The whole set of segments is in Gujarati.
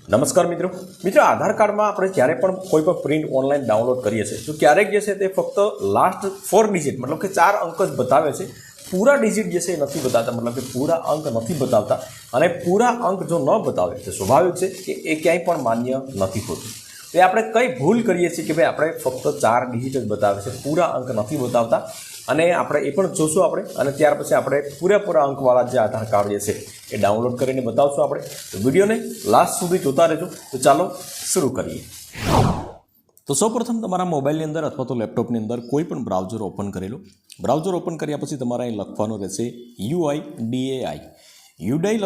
નમસ્કાર મિત્રો આધાર કાર્ડમાં આપણે જ્યારે પણ કોઈ પણ પ્રિન્ટ ઓનલાઈન ડાઉનલોડ કરીએ છીએ તો ક્યારેક જે છે તે ફક્ત લાસ્ટ 4 ડિજિટ મતલબ કે 4 અંક જ બતાવે છે, પૂરા ડિજિટ જે છે એ નથી બતાવતા, મતલબ કે પૂરા અંક નથી બતાવતા. અને પૂરા અંક જો ન બતાવે તો સ્વાભાવિક છે કે એ ક્યાંય પણ માન્ય નથી હોતું. તો એ આપણે કઈ ભૂલ કરીએ છીએ કે ભાઈ આપણે ફક્ત 4 ડિજિટ જ બતાવે છે, પૂરા અંક નથી બતાવતા. અને આપણે એ પણ જોશું આપણે, અને ત્યાર પછી આપણે પૂરેપૂરા અંકવાળા જે આધાર કાર્ડ જે છે એ ડાઉનલોડ કરીને બતાવશું આપણે. તો વિડીયોને લાસ્ટ સુધી જોતા રહેજો. તો ચાલો શરૂ કરીએ. તો સૌપ્રથમ તમારા મોબાઈલની અંદર અથવા તો લેપટોપની અંદર કોઈ પણ બ્રાઉઝર ઓપન કરી લો. બ્રાઉઝર ઓપન કર્યા પછી તમારે અહીં લખવાનું રહેશે UIDAI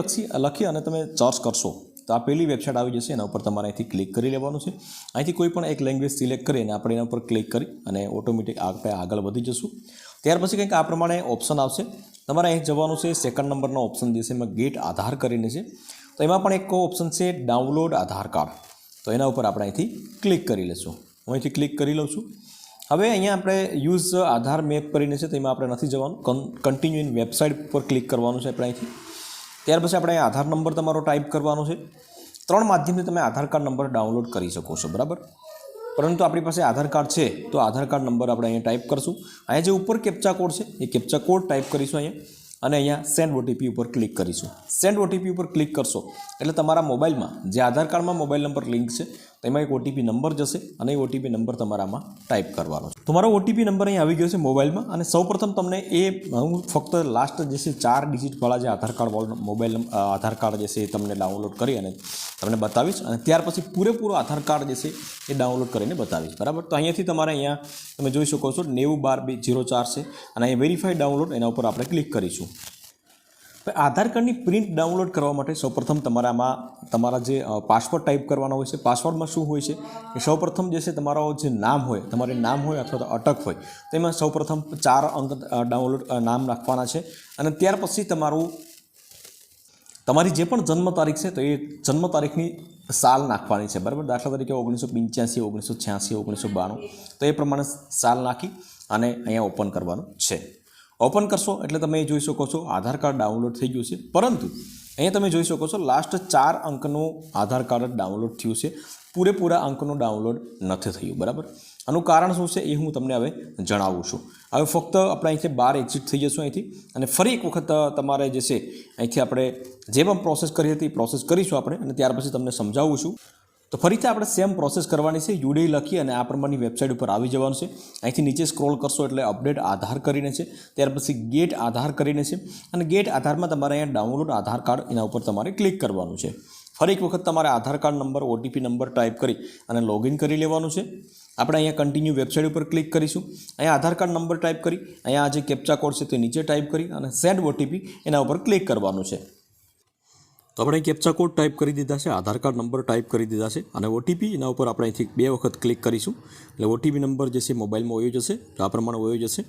લખી અને તમે સર્ચ કરશો તો આ પહેલી વેબસાઇટ આવી જશે. એના ઉપર તમારે અહીંથી ક્લિક કરી લેવાનું છે. અહીંથી કોઈ પણ એક લેંગ્વેજ સિલેક્ટ કરીને આપણે એના ઉપર ક્લિક કરી અને ઓટોમેટિક આપણે આગળ વધી જશું. ત્યાર પછી કંઈક આ પ્રમાણે ઓપ્શન આવશે. તમારે અહીં જવાનું છે, સેકન્ડ નંબરનો ઓપ્શન જે છે એમાં ગેટ આધાર કરીને છે. તો એમાં પણ એક ઓપ્શન છે ડાઉનલોડ આધાર કાર્ડ. તો એના ઉપર આપણે અહીંથી ક્લિક કરી લઈશું. હું અહીંથી ક્લિક કરી લઉં છું. હવે અહીંયા આપણે યુઝ આધાર મેપ કરીને છે, તો એમાં આપણે નથી જવાનું. કન્ટિન્યુ ઇન વેબસાઇટ પર ક્લિક કરવાનું છે આપણે અહીંથી. ત્યાર પછી આપણે આધાર નંબર તમારો ટાઈપ કરવાનો છે. 3 માધ્યમથી તમે આધાર કાર્ડ નંબર ડાઉનલોડ કરી શકો છો, બરાબર. પરંતુ આપણી પાસે આધાર કાર્ડ છે તો આધાર કાર્ડ નંબર આપણે અહીંયા ટાઈપ કરશું. અહીંયા જે ઉપર કેપ્ચા કોડ છે એ કેપ્ચા કોડ ટાઈપ કરીશું અહીંયા, અને અહીંયા સેન્ડ ઓટીપી ઉપર ક્લિક કરીશું. સેન્ડ ઓટીપી ઉપર ક્લિક કરશો એટલે તમારા મોબાઈલમાં જે આધાર કાર્ડમાં મોબાઈલ નંબર લિંક છે તેમાં એક ઓટીપી નંબર જશે, અને એ ઓટીપી નંબર તમારામાં ટાઈપ કરવાનો છે. તમારો ઓટીપી નંબર અહીં આવી ગયો છે મોબાઈલમાં. અને સૌપ્રથમ તમને હું ફક્ત લાસ્ટ જે છે 4 ડિજિટવાળા જે આધાર કાર્ડ મોબાઈલ આધાર કાર્ડ જે છે એ તમને ડાઉનલોડ કરી અને તમને બતાવીશ, અને ત્યાર પછી પૂરેપૂરો આધાર કાર્ડ જે છે એ ડાઉનલોડ કરીને બતાવીશ, બરાબર. તો અહીંયાથી તમારે અહીંયા તમે જોઈ શકો છો 901204 છે, અને અહીંયા વેરીફાઈ ડાઉનલોડ એના ઉપર આપણે ક્લિક કરીશું. આધાર કાર્ડની પ્રિન્ટ ડાઉનલોડ કરવા માટે સૌપ્રથમ તમારા જે પાસવર્ડ ટાઈપ કરવાનો હોય છે. પાસવર્ડમાં શું હોય છે કે સૌપ્રથમ જે છે તમારો જે નામ હોય, તમારે નામ હોય અથવા તો અટક હોય, તેમાં સૌપ્રથમ 4 અંક ડાઉનલોડ નામ નાખવાના છે. અને ત્યાર પછી તમારી જે પણ જન્મ તારીખ છે તો એ જન્મ તારીખની સાલ નાખવાની છે, બરાબર. દાખલા તરીકે 1985, 1986, 1992, તો એ પ્રમાણે સાલ નાખી અને અહીંયા ઓપન કરવાનું છે. ઓપન કરશો એટલે તમે જોઈ શકો છો આધાર કાર્ડ ડાઉનલોડ થઈ ગયું છે. પરંતુ અહીંયા તમે જોઈ શકો છો લાસ્ટ 4 અંકનું આધાર કાર્ડ ડાઉનલોડ થયું છે, પૂરેપૂરા અંકનું ડાઉનલોડ નથી થયું, બરાબર. આનું કારણ શું છે એ હું તમને હવે જણાવું છું. હવે ફક્ત આપણે અહીંથી બહાર એક્ઝિટ થઈ જશું અહીંથી, અને ફરી એક વખત તમારે જે છે અહીંથી આપણે જે પણ પ્રોસેસ કરી હતી એ પ્રોસેસ કરીશું આપણે, અને ત્યાર પછી તમને સમજાવું છું. તો ફરીથી આપણે સેમ પ્રોસેસ કરવાની છે. UIDAI લખી અને આ પ્રમાણની વેબસાઇટ ઉપર આવી જવાનું છે. અહીંથી નીચે સ્ક્રોલ કરશો એટલે અપડેટ આધાર કરીને છે, ત્યાર પછી ગેટ આધાર કરીને છે, અને ગેટ આધારમાં તમારે અહીંયા ડાઉનલોડ આધાર કાર્ડ એના ઉપર તમારે ક્લિક કરવાનું છે. ફરી એક વખત તમારે Aadhaar card number, OTP number type કરી અને લોગિન કરી લેવાનું છે. આપણે અહીંયા કન્ટિન્યુ વેબસાઇટ ઉપર ક્લિક કરીશું. અહીંયા આધાર કાર્ડ નંબર ટાઈપ કરી, અહીંયા જે કેપ્ચા કોડ છે તે નીચે ટાઈપ કરી અને સેન્ડ ઓટીપી એના ઉપર ક્લિક કરવાનું છે. તો આપણે કેપ્ચા કોડ ટાઈપ કરી દીધા છે, આધાર કાર્ડ નંબર ટાઈપ કરી દીધા છે, અને ઓટીપી એના ઉપર આપણે અહીંથી 2 વખત ક્લિક કરીશું એટલે ઓટીપી નંબર જે છે મોબાઈલમાં વયો જશે. તો આ પ્રમાણે વયો જશે.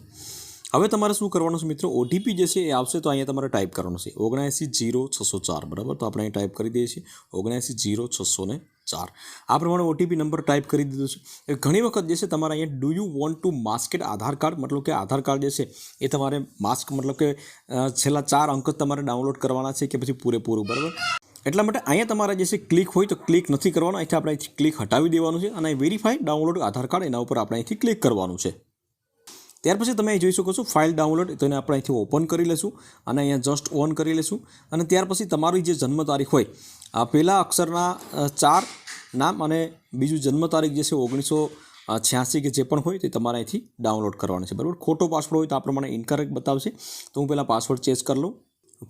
હવે તમારે શું કરવાનું છે મિત્રો, ઓટીપી જે છે એ આવશે તો અહીંયા તમારે ટાઈપ કરવાનું છે 790604, બરાબર. તો આપણે અહીં ટાઈપ કરી દઈએ છીએ 790604. આ પ્રમાણે ઓટીપી નંબર ટાઈપ કરી દીધો છે. ઘણી વખત જે છે તમારે અહીંયા do you want to masked Aadhaar card, મતલબ કે આધાર કાર્ડ જે છે એ તમારે માસ્ક મતલબ કે છેલ્લા 4 અંક જ તમારે ડાઉનલોડ કરવાના છે કે પછી પૂરેપૂરું, બરાબર. એટલા માટે અહીંયા તમારે જે છે ક્લિક હોય તો ક્લિક નથી કરવાનું, અહીંથી આપણે અહીંથી ક્લિક હટાવી દેવાનું છે, અને વેરીફાઈ ડાઉનલોડ આધાર કાર્ડ એના ઉપર આપણે અહીંથી ક્લિક કરવાનું છે. ત્યાર પછી તમે અહીં જોઈ શકો છો ફાઇલ ડાઉનલોડ, તો એને આપણે અહીંથી ઓપન કરી લઈશું અને અહીંયા જસ્ટ ઓન કરી લઈશું. અને ત્યાર પછી તમારી જે જન્મ તારીખ હોય, આ પહેલા અક્ષરના 4 નામ અને બીજું જન્મ તારીખ જે છે 1986 કે જે પણ હોય તે તમારે અહીંથી ડાઉનલોડ કરવાનું છે, બરાબર. ખોટો પાસવર્ડ હોય તો આ પ્રમાણે ઇનકરેક્ટ બતાવશે. તો હું પહેલાં પાસવર્ડ ચેન્જ કરી લઉં,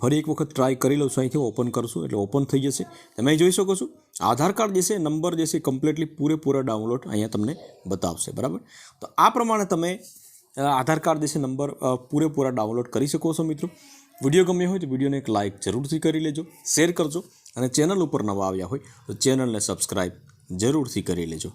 ફરી એક વખત ટ્રાય કરી લઉં છું. અહીંથી ઓપન કરશું એટલે ઓપન થઈ જશે. તમે અહીં જોઈ શકો છો આધાર કાર્ડ જે છે નંબર જે છે કમ્પ્લીટલી પૂરેપૂરા ડાઉનલોડ અહીંયા તમને બતાવશે, બરાબર. તો આ પ્રમાણે તમે આધાર કાર્ડ જે છે નંબર પૂરેપૂરા ડાઉનલોડ કરી શકો છો મિત્રો. વિડીયો ગમ્યો હોય તો વિડીયોને એક લાઇક જરૂરથી કરી લેજો, શેર કરજો, અને ચેનલ ઉપર નવા આવ્યા હોય તો ચેનલને સબસ્ક્રાઈબ જરૂરથી કરી લેજો.